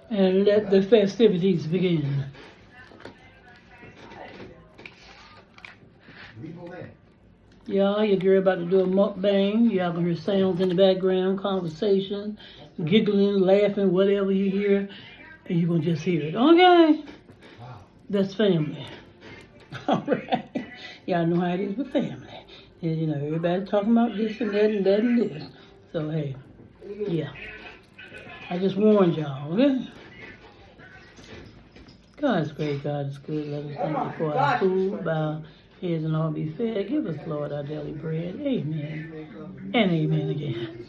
and let the festivities begin. Yeah, your girl about to do a mukbang. Y'all gonna hear sounds in the background, conversation, giggling, laughing, whatever you hear, and you're gonna just hear it. Okay? That's family. Alright. Y'all know how it is with family. And, you know, everybody talking about this and that and that and this. So, hey, yeah. I just warned y'all, okay? God is great, God is good. Let us thank you for our food, bow heads and all be fed. Give us, Lord, our daily bread. Amen. And amen again.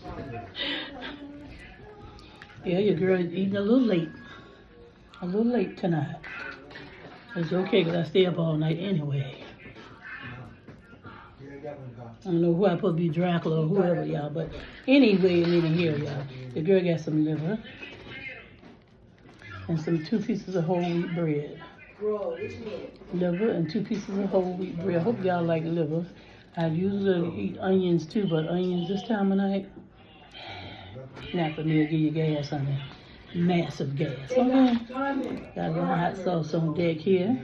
Yeah, your girl is eating a little late. A little late tonight. It's okay because I stay up all night anyway. I don't know who I'm supposed to be, Dracula or whoever, y'all, but anyway, it ain't here, y'all. The girl got some liver and some 2 pieces of whole wheat bread. Liver and 2 pieces of whole wheat bread. I hope y'all like liver. I usually eat onions too, but onions this time of night, not for me to give you gas on it. Massive gas. Okay. Got a little hot sauce on deck here.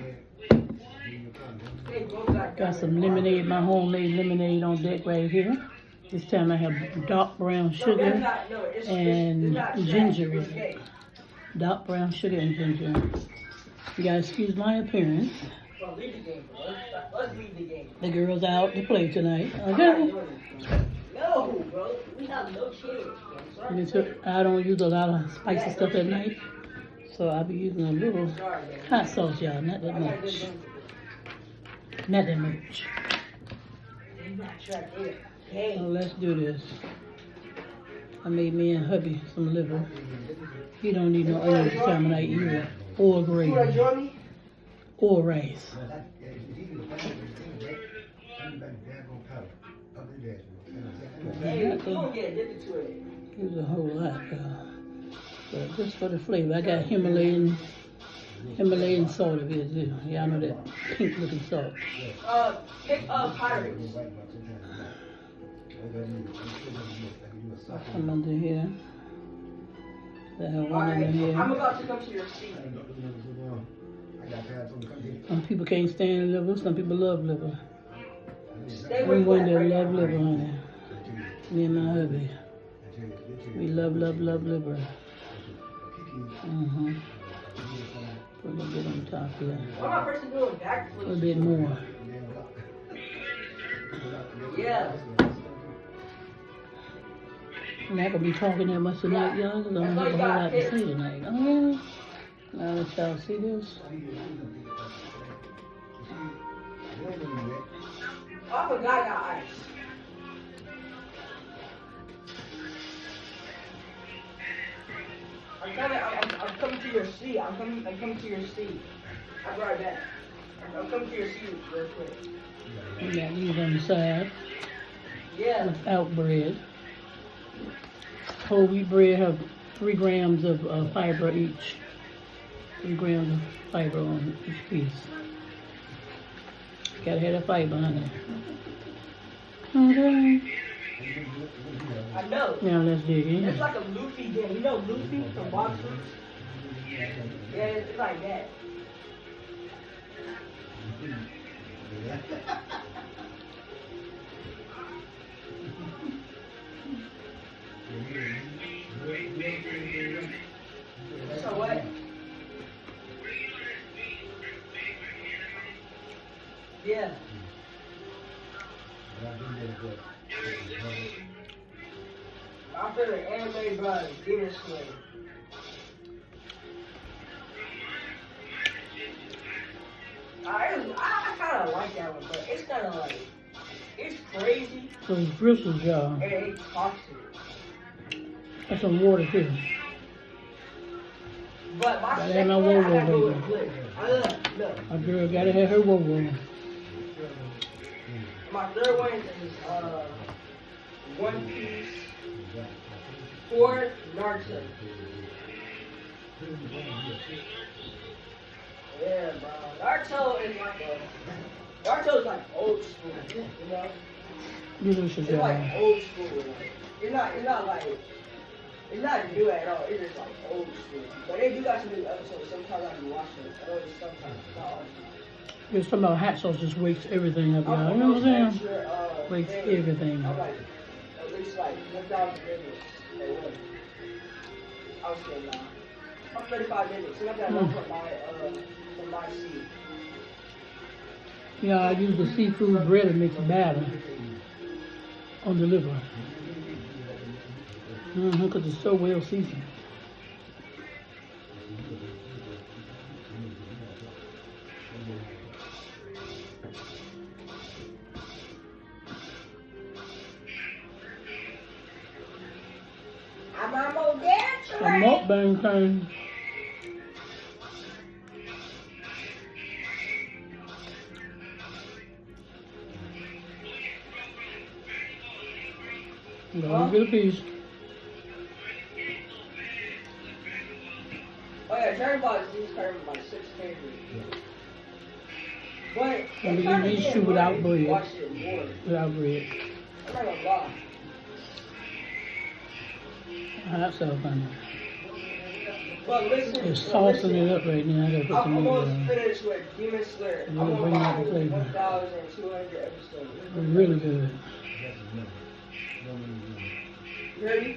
Got some lemonade, my homemade lemonade on deck right here. This time I have dark brown sugar and ginger in it. Dark brown sugar and ginger. You gotta excuse my appearance. The girls out to play tonight. Okay. No, bro. We have no chance. I don't use a lot of spicy stuff at night, so I'll be using a little hot sauce, y'all. Not that much. Not that much. So let's do this. I made me and hubby some liver. He don't need no onions this time of night either. Or gravy. Or rice. There's a whole lot, but just for the flavor, I got Himalayan salt of it too. Y'all know that pink looking salt. Pick up Pirates. Come under here. I have one under here. I'm about to come to your seat. Some people can't stand liver. Some people love liver. I'm one that love liver, honey. Me and my hubby. We love liver. Put a little bit on top here. A little bit more. Yeah. I'm not gonna be talking that much tonight, y'all, because I don't have a whole lot to say tonight. Okay? Now let y'all see this. I forgot I got ice. I'm coming to your seat. I'm coming to your seat. I'll be right back. I'm coming to your seat real quick. We got these on the side. Yeah. Without bread. Whole wheat bread have 3 grams of fiber each. 3 grams of fiber on each piece. Gotta have that fiber, honey. Okay. I know. Now let's dig in. It's like a Luffy game. You know Luffy from Box Fruits? Yeah, it's like that. So what? Yeah. My favorite anime brother, Demon Slayer. I kind of like that one, but it's kind of like, it's crazy. Those bristles, y'all. And it's toxic. That's some water too. But my Gotta have second my one, I Wo-Wo gotta go baby. with Blitz. Look. My girl gotta have her Wo-Wo. My third one is One Piece for Naruto. Yeah, bro. Naruto is like old school, you know? Delicious, It's y'all. like old school. Like, it's not like It's not new at all. It's just like old school. But they do got some new episodes. Sometimes I be watching it. I know it's sometimes. Not always. There's something about hot sauce just wakes everything up, y'all. You know what I'm saying? Wakes everything I'm up. like, at least like 1,000 minutes. They win. I was kidding now. I'm 35 minutes. And I got enough for my seed. Yeah, I use the seafood bread and mix batter on the liver. Because it's so well seasoned. I'm almost there, A mukbang time. Go get a piece. Oh yeah, Dragon Ball Z is currently my 6th favorite. But And we it's kinda can eat getting shit without boring to bread. watch it more. Without bread. I'm not gonna lie. Hot sauce on it. But listen, It's saucing it up right now. I gotta put some I'm meat almost on. finished with Demon Slayer. I'm We're gonna on bring out my the flavor. 1,200 episodes. It's really good. You ready?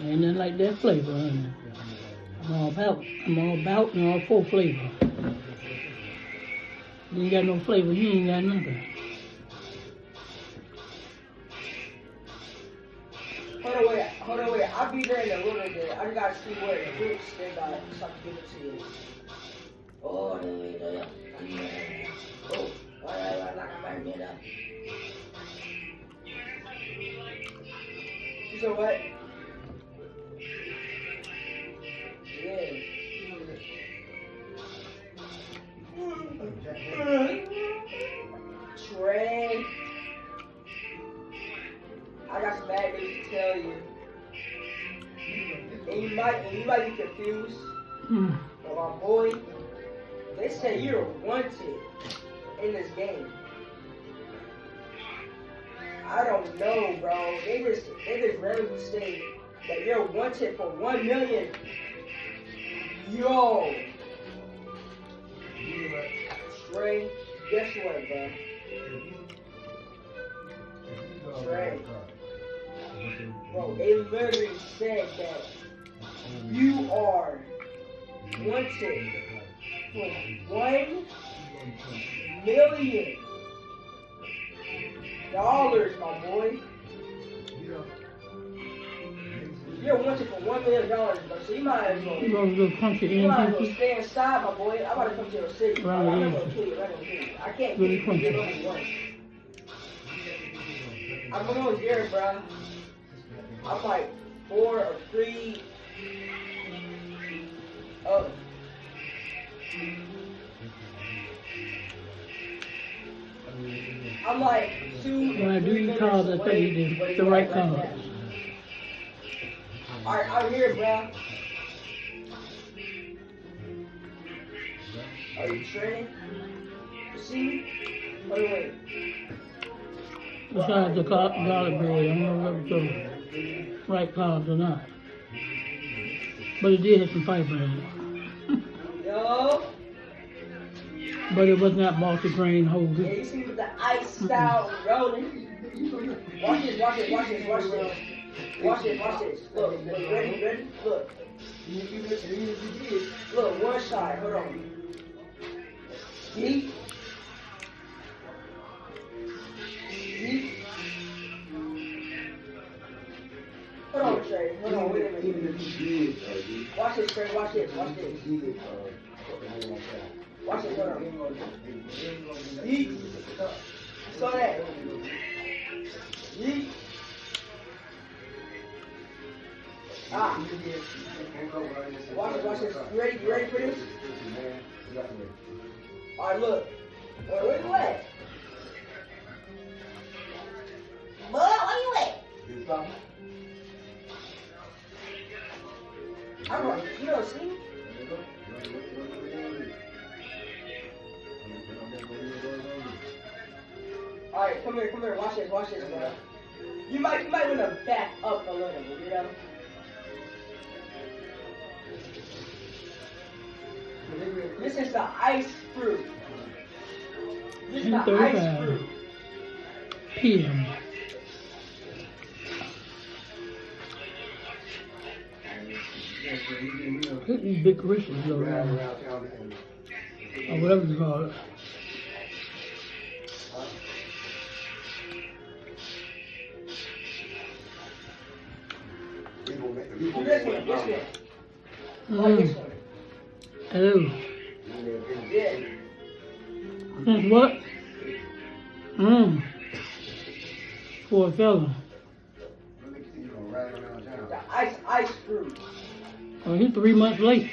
Ain't nothing like that flavor, honey. I'm all about and all for flavor. You ain't got no flavor, you ain't got nothing. Hold on, wait. I'll be there in a little bit. I just gotta see where the groups they got so I can give it to you. Oh, you said what? Yeah. Trey. I got some bad news to tell you. And you might be confused. But my boy, they say you're wanted in this game. I don't know, bro. They just randomly say that you're wanted for 1 million. Yo. Trey, guess what, bro? Trey. Bro, they literally said that you are wanted for $1 million, my boy. You're wanted for $1 million, bro. So you might as well. You gonna go punch your You might as well in stay inside, my boy. I'm about to come to your city. Right, I'm not yeah. gonna kill you. I can't Really kill you. punch You're only one. I'm almost there, bro. I'm like 4 or 3 up. I'm like 2. When I do your cards, I tell you the right cards. Alright, I'm here, bro. Are you training? You see me? Wait. Besides the garlic bread, I don't know if it's the right carbs or not. But it did have some fiber in it. Yo. But it was not multi-grain whole Yeah, wheat. you see with the ice style rolling. Watch this. Watch this. Look, ready? Look. Look, one shot. Hold on. Deep. Hold on, Trey. Hold on, wait a minute. Watch this, Trey. Watch this. Watch this, hold on. Deep. Saw that. Deep. Ah. Watch this. You ready for this? Alright, look. Where you at? Bud, where you at? I'm right. You don't see me? Alright, come here. Watch this, bro. You might want to back up a little, you know? This is the ice fruit. This is the ice 10:35 fruit. p.m. Look at these big Christmas though, man. Or whatever you call it. This one, this one. Like this Mm. one. Oh. Yeah. Since what? Mmm. Poor fella. The ice fruit. Oh, he's 3 months late.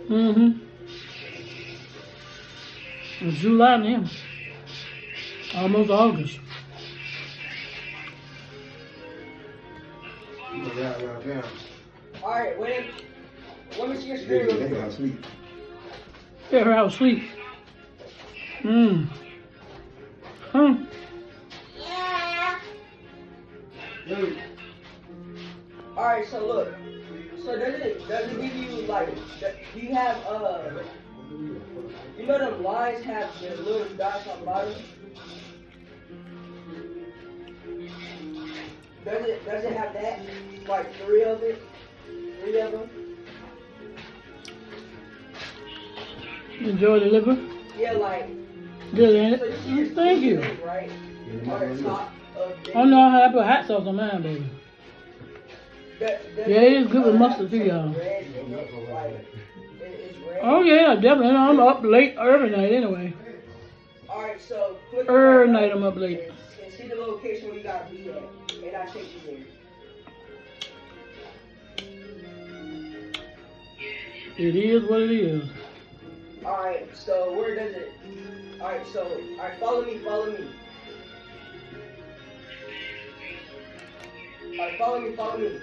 Mm-hmm. It's July now. Almost August. Alright, let me see your screen real quick. Get her out of sleep. Mmm. Huh? Alright, so look. So does it give you like do you have you know them lines have the little dots on the bottom? Does it have that? Like three of them? Enjoy the liver? Yeah, like Good, ain't so it? you see your Thank you. thing, right? On the top of Oh no, I have to put hot sauce on mine, baby. Yeah, it is good with mustard too, y'all. Red in it, like, it's red. Oh yeah, definitely. I'm up late every night anyway. Alright, so click Every on that, night I'm up late. and see the location where you gotta be at, and I take you there. It is what it is. Alright, so where does it? Alright, follow me. Alright, follow me.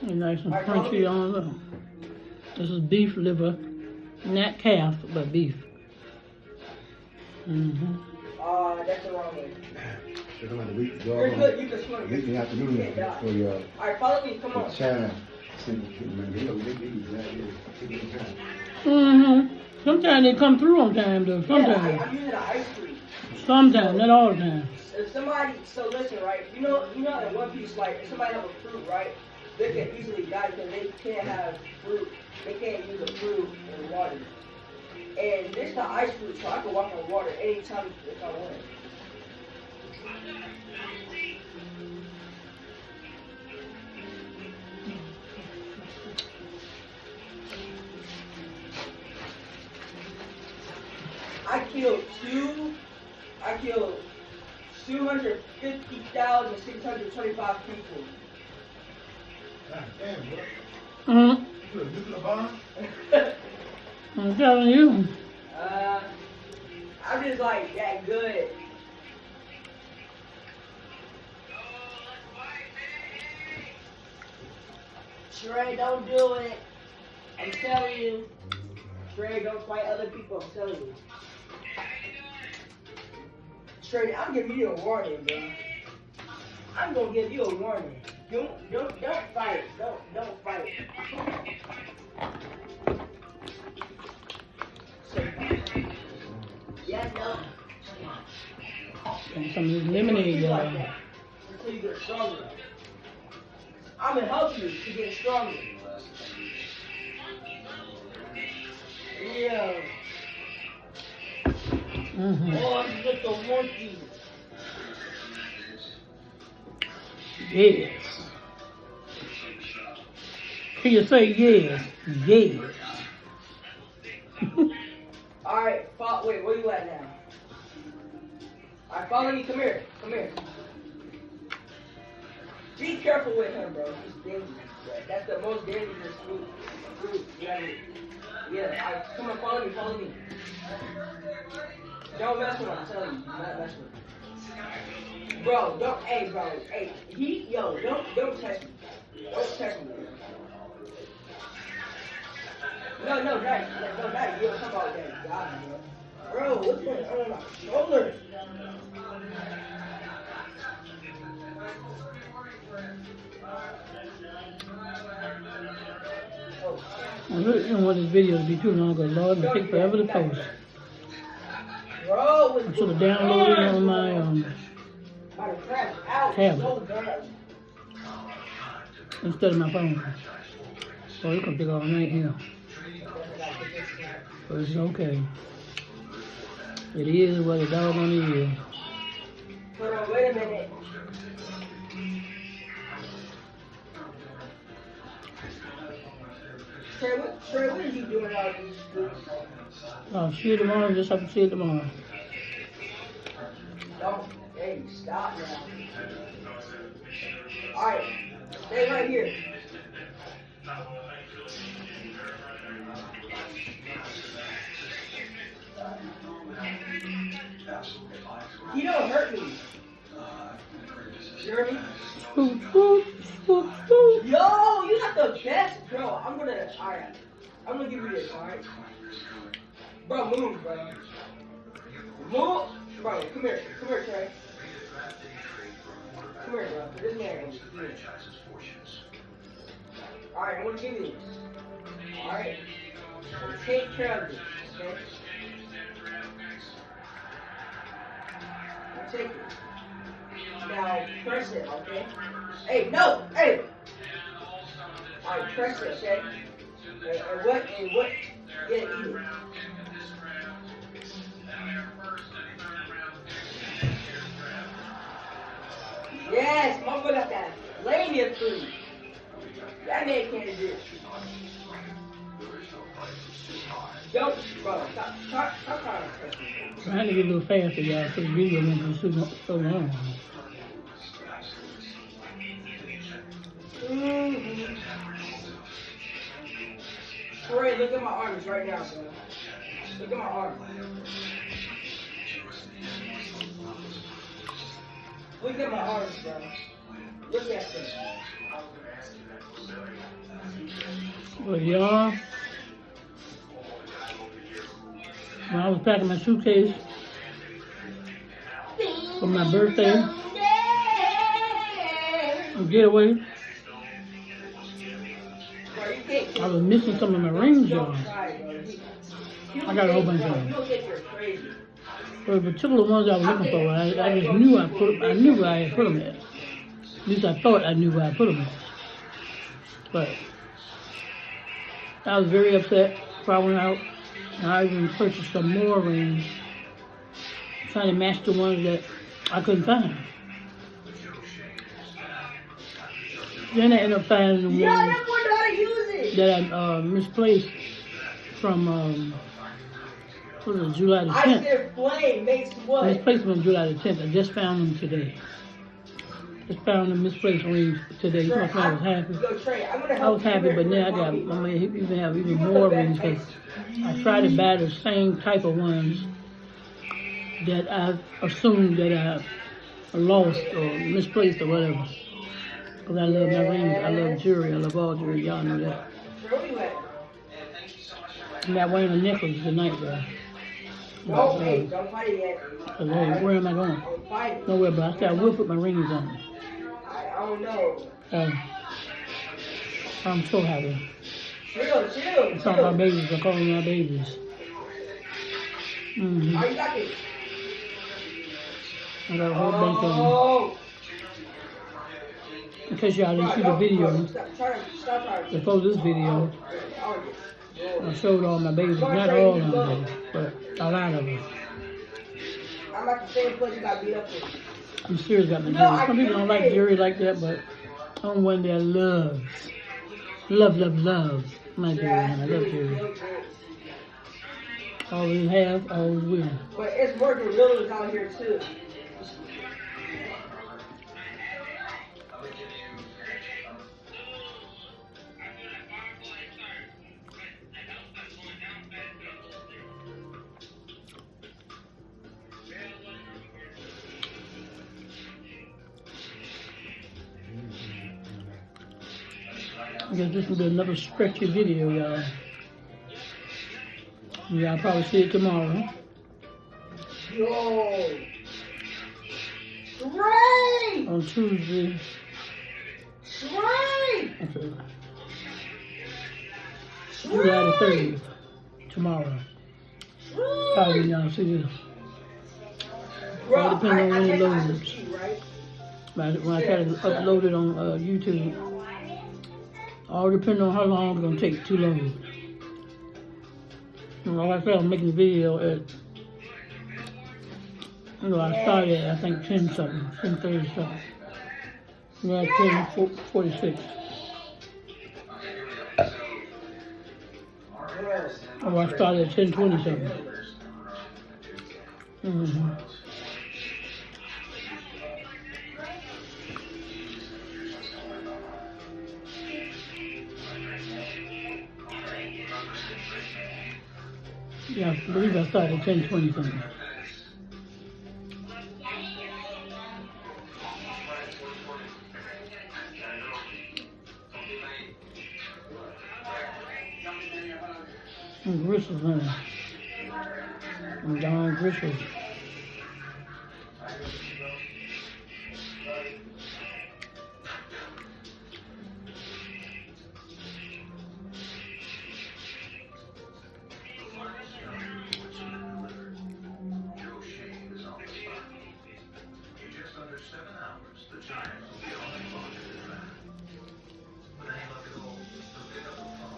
And nice and crunchy on the. This is beef liver, not calf, but beef. Mm-hmm. That's the wrong way. So come on, the week, You're good, you can swim. week in the afternoon You can't die. for your Alright, follow me, come on. China. Sometimes Mm-hmm. Sometimes they come through on time though. Yeah, Sometimes. I'm using the ice cream. Sometimes, not all the time. If somebody, so listen, right? You know, in One Piece, like, if somebody have a fruit, right? They can easily die because they can't have fruit. They can't use the fruit in water. And this is the ice fruit, so I can walk on water anytime if I want. I killed 250,625 people. Mm-hmm. I'm telling you. I'm just like that good. Trey, don't do it. I'm telling you. Trey, don't fight other people. I'm telling you. Trey, I'm giving you a warning, bro. I'm gonna give you a warning. Don't fight. Don't fight. Yeah, no. And some of this lemonade, Like y'all. that until you get stronger. I'm gonna help you to get stronger. Yeah. Mm-hmm. Oh, you get the monkey. Yes. Can you say yes? Yes. Alright, wait, where you at now? Alright, follow me, come here. Be careful with him, bro. He's dangerous. Bro. That's the most dangerous fruit. Yeah, alright, come on, follow me. Don't mess with him, I'm telling you. Do not mess with him. Bro, don't, hey, bro, hey, don't touch me. Don't touch me. No, Daddy, you don't talk about Daddy. God, bro, what's going on my shoulder? Oh, I really don't want this video to be too long because Lord, it'll take forever to post. bro, I should have downloaded it on my about to crash out tablet so bad. instead of my phone. So it's gonna take all night here. But it's okay. It is what the doggone is. Hold on, wait a minute. Trey, what is you doing out of these streets? I'll see you tomorrow. Just have to see you tomorrow. Don't, hey, stop now. Alright, stay right here. You don't hurt me. You hear me? Swoop, swoop, swoop, swoop. Yo, you got the best, bro. Alright. I'm gonna give you this, alright? Bro, move, bro. Move. Bro, come here, Trey. Come here, bro. This man. Alright, I'm gonna give you this. Alright? So take care of this, okay? Now take it. Now press it, okay? Hey, no! Hey! Alright, press it, okay? And what? Yeah, eat it. Yes, my boy got that flaming food. That man can't do it. Don't, bro, stop trying to press me. Trying to get a little faster, y'all, so the video won't be so long. Corey, look at my arms right now, bro. Look at my arms. Look at my arms, bro. Look at them. But y'all, when I was packing my suitcase for my birthday, getaway, I was missing some of my rings, y'all. I got a whole bunch of them. But the particular ones I was looking for, I just knew I knew where I had put them at. At least I thought I knew where I put them at. But I was very upset before I went out, and I even purchased some more rings, trying to match the ones that I couldn't find. Then I ended up finding the ones that I misplaced from what was it, July the 10th. I said flame makes what? Misplaced them on July the 10th. I just found them today. Just found the misplaced rings today. So I was happy. I was happy, but now I'm gonna even have even more rings because I tried to buy the same type of ones that I assumed that I lost or misplaced or whatever. Because I love my rings, I love jewelry, I love all jewelry, y'all know that. I'm not wearing a necklace tonight, though. No, hey, don't fight it yet. Hey, where am I going? Nowhere, but I said I will put my rings on. I don't know. I'm so happy. Chill. It's all my babies, I call them my babies. Mm-hmm. Are you got this? I got a whole bunch of them. In case y'all didn't see the video, before this video, I showed all my babies, not all of them, but a lot of them. I'm at the same place you got beat up with. I'm serious about my jewelry. Some people don't like jewelry like that, but I'm one that loves my jewelry, and I love jewelry. Always have, always will. But it's working really out here too. I guess this will be another stretchy video, y'all. Y'all probably see it tomorrow. Yo. Right. On Tuesday. Right. Okay. July the 30th. Tomorrow. Probably when y'all see this. Bro, All depends on when it take my loads. SSD, right? When I try to upload it on YouTube. All depends on how long it's gonna take to load. And like I said, I'm making the video at, I started at I think 10 something, 10:30 something. Now it's 10:46. Oh, I started at 10:20 something. Mm-hmm. Yeah, I believe I started at 10:20 something. And Gristles, honey. And Don Gristles.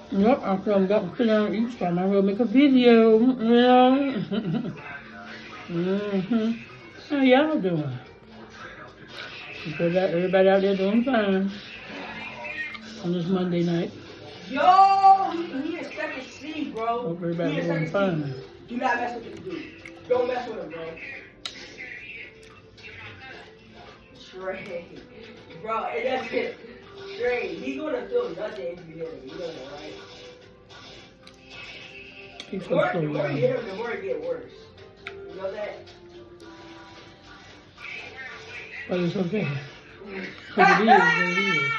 Yep, after I'm got to sit down and eat, so I might as well make a video. Yeah. Mm-hmm. How y'all doing? Everybody out there doing fine on this Monday night. Yo, he is second C, bro. Hope everybody He is doing second fine. C. Do not mess with this dude. Don't mess with him, bro. Trey. Bro, and that's it. Trey, he's gonna feel nothing if you hit him. You know that, right? Keep The so more slow, you y'all. hit him, the more it get worse. You know that? But it's okay. 'Cause it is what it is.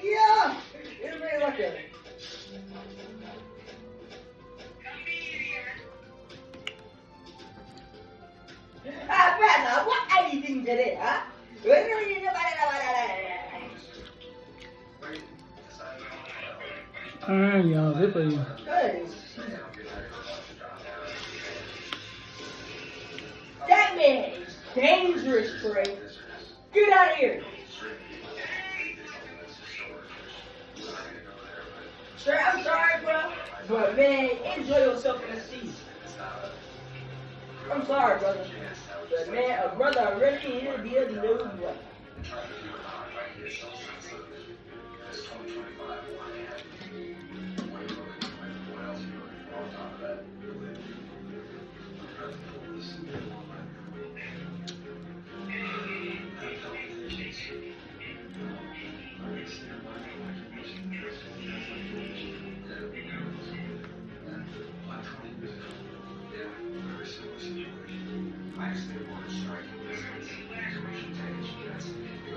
Yeah! It's really like that. Brother, what are you doing today, huh? Alright, y'all, good for you. That man is dangerous, Trey. Get out of here. Trey, I'm sorry, bro. But man, enjoy yourself in the season. I'm sorry, brother. But man, a brother already here to be a new brother.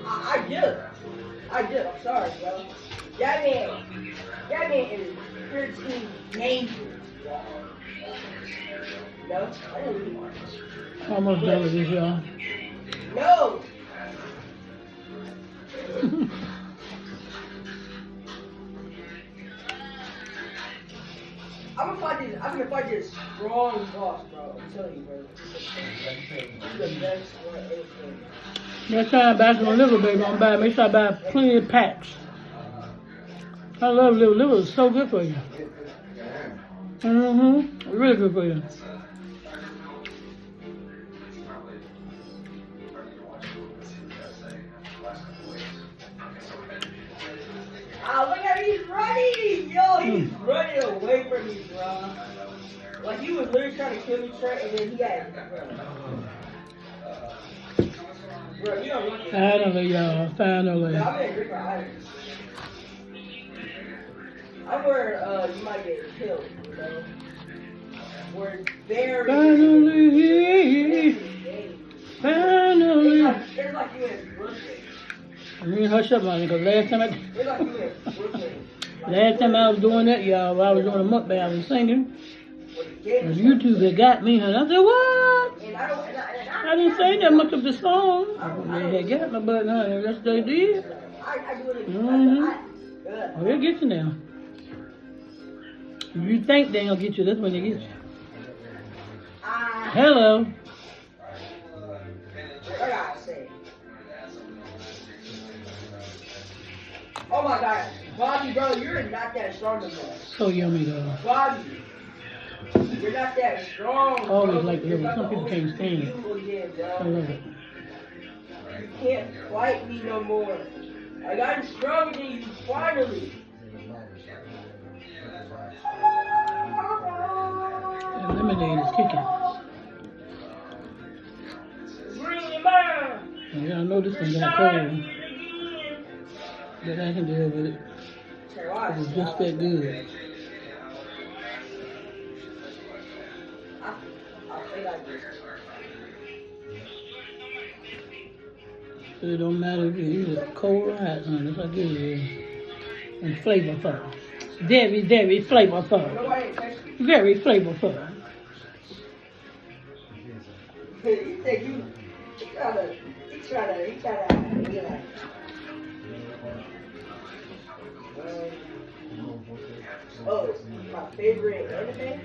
I did. I did. I'm sorry, bro. That man is 13 dangerous. No, I didn't really. Almost done with this, y'all. No. I'm gonna fight this strong boss, bro. I'm telling you, bro. He's the best one anything. Next time I buy some liver, baby, I'm buying. Make sure I buy plenty of packs. I love liver. Liver is so good for you. Mm-hmm. Really good for you. Ah, look at he's running! Yo, he's running away from me, bro. Like he was literally trying to kill me, Trey, and then he had. Bro, you don't want to. Finally, y'all. Finally. I'm in a different island. I'm where you might get killed, you know? Where very. Finally. Finally. It's like you in Brooklyn. You hush up, man, because It's like you in Brooklyn. last time I was doing that, y'all, I was doing a mukbang, I was singing. With the And kids. YouTube had got me, and I said, what? And I don't. I didn't say that much of the song. They had got my butt, honey. That's what they did. I do it. Oh, they'll get you now. If you think they gonna get you, that's when they get you. Hello. What I say? Oh my God, Bobby, bro, you're not that strong anymore. So yummy, though. Bobby, you're not that strong. I always bro. like You're liver. not Some the people can't old stand it. you again, bro. I love it. You can't fight me no more. I got stronger than you finally. That lemonade is kicking. Bring him on. And y'all know this one got cold, but I can deal with it. It's just that good. I feel like this. So it don't matter if it's either cold or hot, honey. That's how good it is. And flavorful. Very, very flavorful. Nobody text me. Very flavorful. You think he tryna be like, oh, my favorite anime?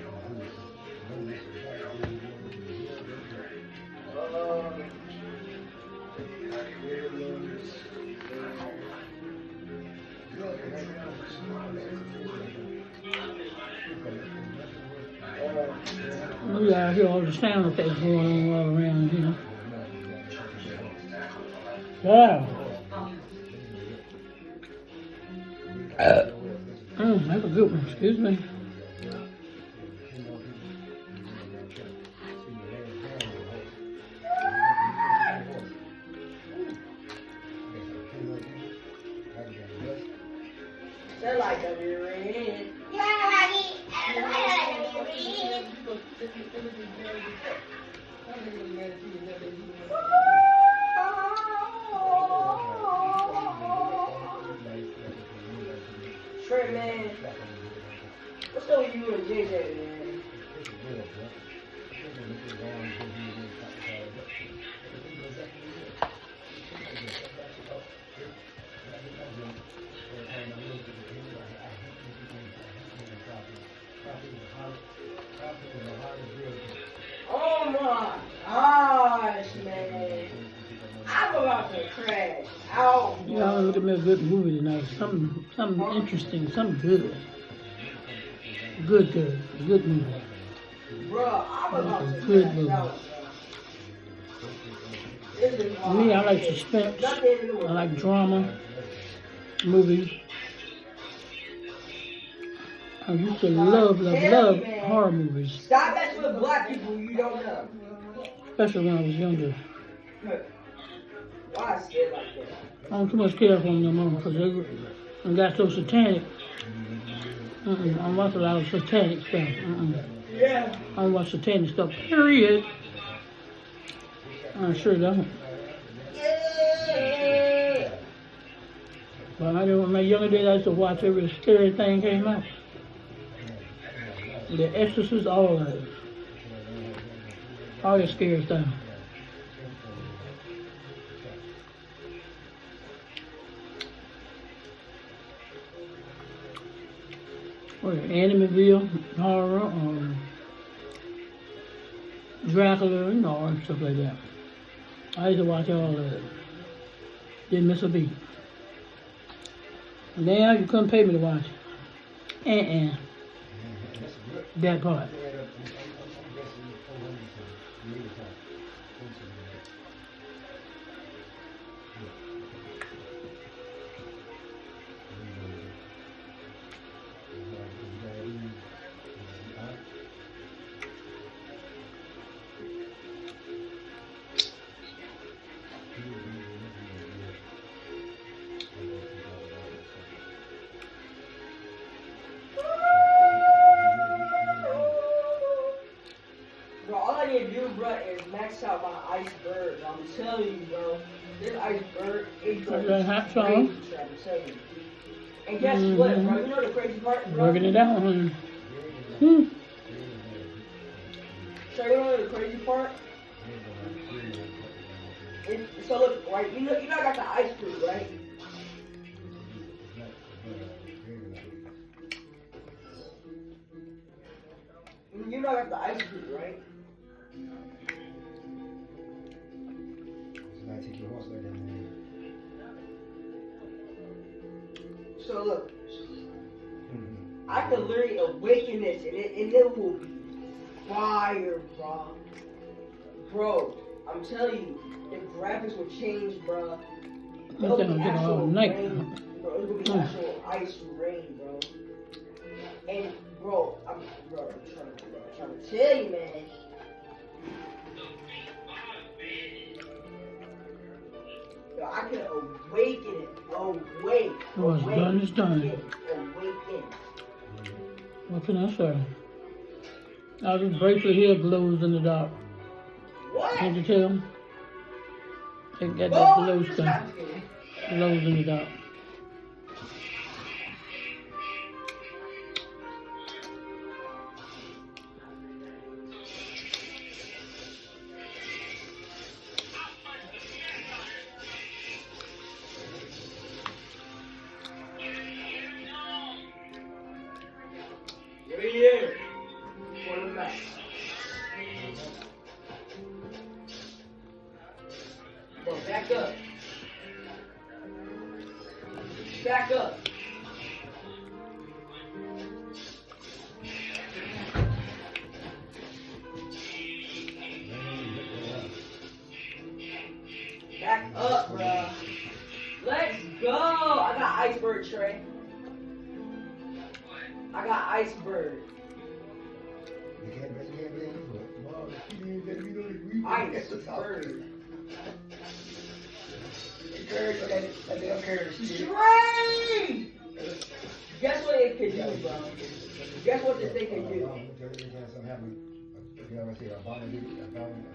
We out here all the sound effects going on all around here. Wow. That's a good one. Excuse me. They're like a ring. Trent, man. What's up with you and JJ, man? Oh my gosh, man. I'm about to crash out. Y'all look at me a good movie tonight. Something interesting, something good. Good movie. Bro, I'm about to Good crash movie. out. This is Me, I like suspense. I like drama movies. I used to love horror movies, Stop messing with black people you don't know. especially when I was younger. Why I say it like that? I don't too much care for them no more because they got so satanic. I watch a lot of satanic stuff. Yeah. I don't watch satanic stuff, period. I sure don't. Yeah. But I know in my younger days I used to watch every scary thing came out. The Exorcist, all of it. All the scary stuff. Or Amityville horror, or Dracula, and stuff like that. I used to watch all of it. Didn't miss a beat. Now you couldn't pay me to watch it. That part. Bro, all I need to do, bro, is max out my iceberg. I'm telling you, bro. This iceberg is Got that hot sauce. crazy, Trap, I'm telling you. And guess what, bro? You know the crazy part, bro? Working it out, honey. Hmm. So you know the crazy part? So look, right? You know I got the ice fruit, right? You know I got the ice fruit, right? So now take your horse like that, man. So look, I could literally awaken this, and it will be fire, bro. Bro, I'm telling you, the graphics will change, bro. It'll It's be gonna get all actual night. rain, bro. It's gonna be actual ice rain, bro. And bro, I'm trying to tell you, man. Yo, I can awaken it. Awake. What's done is done. Awaken. What can I say? Now this bracelet here glows in the dark. What? Can't you tell? It got that Oh, glow you stuff. stop it. Glows in the dark. Yeah. For the match. Bro, back up. Back up. Back up, bro. Let's go. I got iceberg tray. I got iceberg. You can't blame him for it. Mom, you didn't get me Iceberg. Encourage that damn carrot. Trey! Guess what it could do, bro? Guess what this thing can do?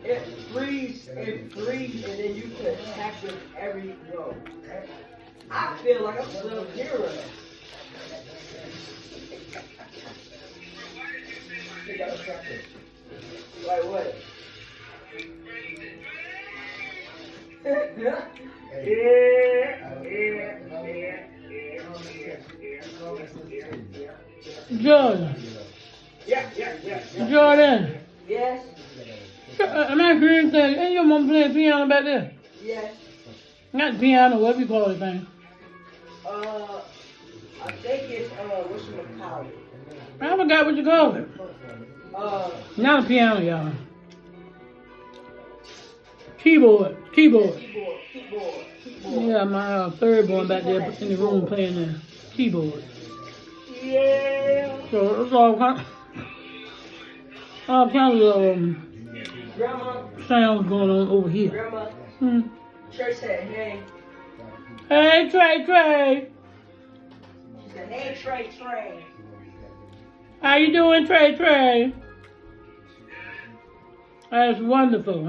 It frees, and then you can attack with every go. I feel like I'm Sub-Zero. Like what? Yeah. Jordan. Yeah. Jordan. Yes. Am I hearing things? Ain't your mom playing piano back there? Yes. Not piano, whatever you call it thing. I think it's whatchamacallit. I forgot what you call it. Not a piano, y'all. Keyboard. Keyboard. Yeah, my third one back there in the room playing the keyboard. Yeah. So it's all kinds of Grandma. sounds going on over here. Grandma. Hmm. Trey said, hey. Hey, Trey. She said, hey, Trey. How you doing, Trey? That's wonderful.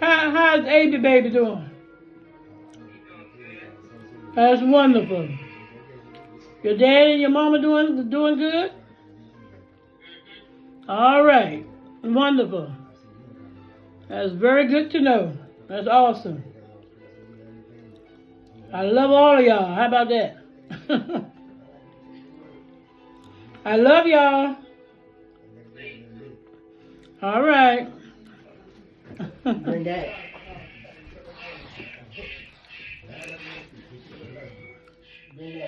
How's Abby baby doing? That's wonderful. Your dad and your mama doing good? All right. Wonderful. That's very good to know. That's awesome. I love all of y'all. How about that? I love y'all. All right. Bring that.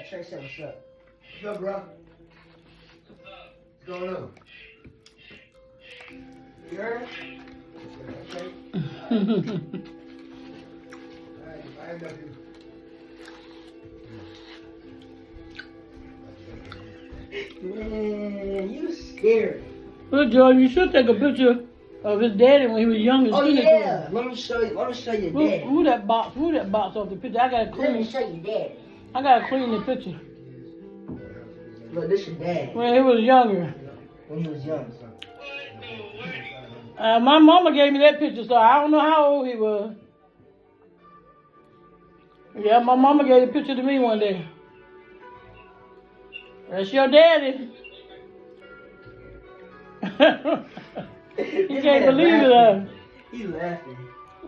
Trey said, what's up? What's up, bro? What's going on? You heard? I ain't nothing. Man, you scary. Well, George, you should take a picture of his daddy when he was young and Oh send it to yeah, him. let me show you your daddy. Move that box off the picture. I gotta Let me clean. show you daddy. I gotta clean the picture. Look, this your daddy When he was younger. when he was young. My mama gave me that picture, so I don't know how old he was. Yeah, my mama gave a picture to me one day. That's your daddy. You This can't man believe it, laughing. He laughing.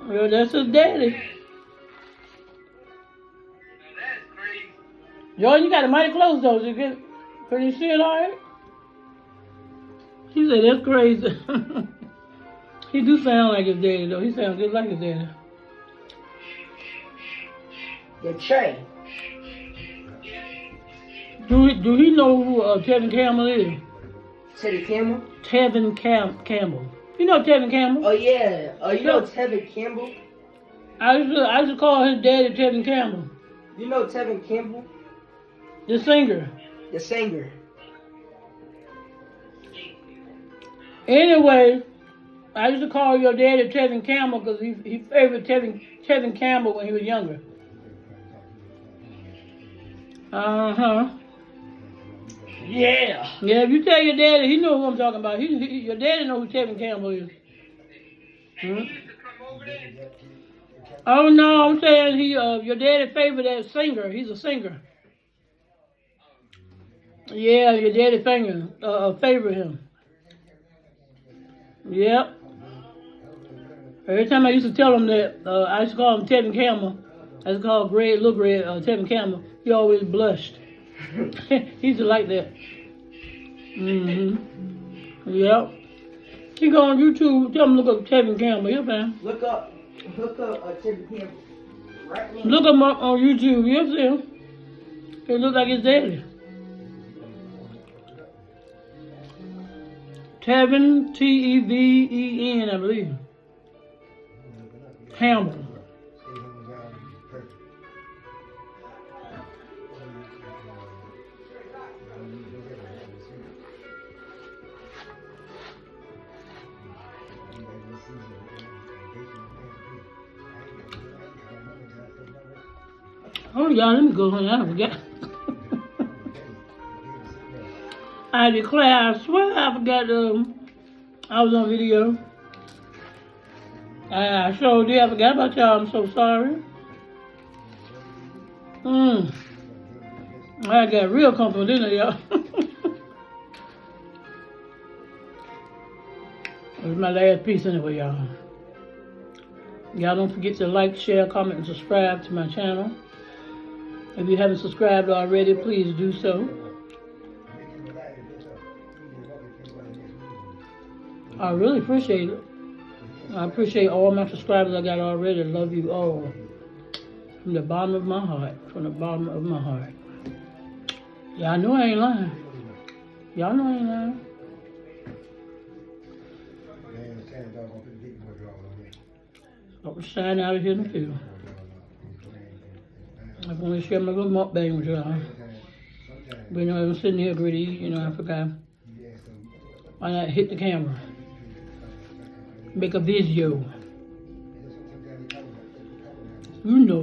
Well, that's his daddy. Yo, you got it mighty close though. Can you see it all right? He said, that's crazy. He do sound like his daddy though. He sounds just like his daddy. The Trey. Do he know who Tevin Campbell is? Teddy Campbell? Tevin Campbell. You know Tevin Campbell? Oh yeah. Oh, you know Tevin Campbell? I used to call his daddy Tevin Campbell. You know Tevin Campbell? The singer. The singer. Anyway, I used to call your daddy Tevin Campbell because he favored Tevin Campbell when he was younger. Uh-huh. Yeah. Yeah, if you tell your daddy, he know who I'm talking about. Your daddy know who Tevin Campbell is. Hmm? Oh no, I'm saying your daddy favored that singer. He's a singer. Yeah, your daddy favorite him. Yep. Every time I used to tell him that, I used to call him Tevin Campbell. I used to call Little Red, Tevin Campbell. He always blushed. He used to like that. Mm-hmm. Yep. You go on YouTube, tell him to look up Tevin Campbell. Yep, man. Look up Tevin Campbell. Right now. Look him up on YouTube. You'll see him. He look like his daddy. Tevin, Teven, I believe. Campbell. Oh, y'all, let me go on. I forgot. I declare, I swear I forgot I was on video. I sure did. I forgot about y'all. I'm so sorry. I got real comfortable, didn't I, y'all? It was my last piece anyway, y'all. Y'all don't forget to like, share, comment, and subscribe to my channel. If you haven't subscribed already, please do so. I really appreciate it. I appreciate all my subscribers I got already. I love you all. From the bottom of my heart. From the bottom of my heart. Y'all know I ain't lying. Y'all know I ain't lying. I was shining out of here in the field. I want to share my little mukbang with y'all. But you know, I'm sitting here gritty, you know, I forgot. Why not hit the camera? Make a video. You know.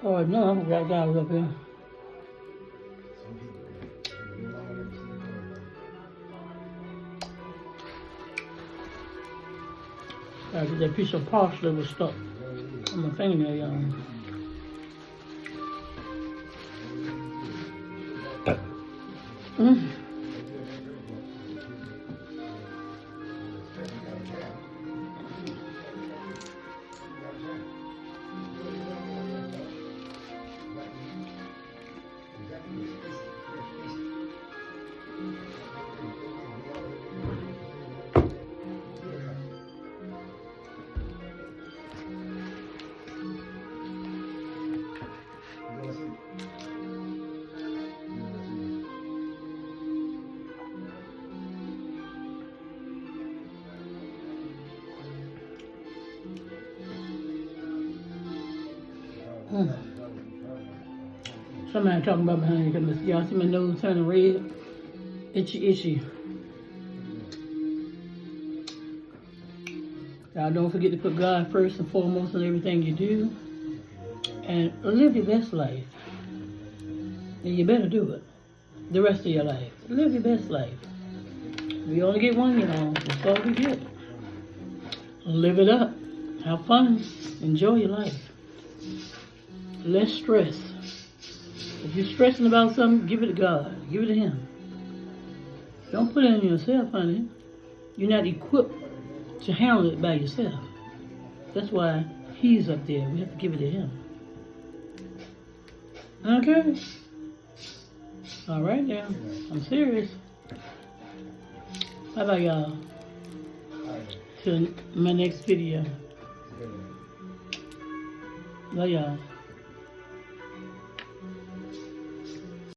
Oh no, I forgot that was up here. That piece of parsley was stuck on my fingernail, y'all. Somebody talking about behind you. Y'all see my nose turning red? Itchy, itchy. Y'all don't forget to put God first and foremost in everything you do. And live your best life. And you better do it. The rest of your life. Live your best life. We only get one, y'all. That's all we get. Live it up. Have fun. Enjoy your life. Less stress. If you're stressing about something, give it to God. Give it to Him. Don't put it on yourself, honey. You're not equipped to handle it by yourself. That's why He's up there. We have to give it to Him. Okay? All right now. I'm serious. Bye-bye, y'all. Till my next video. Bye, y'all.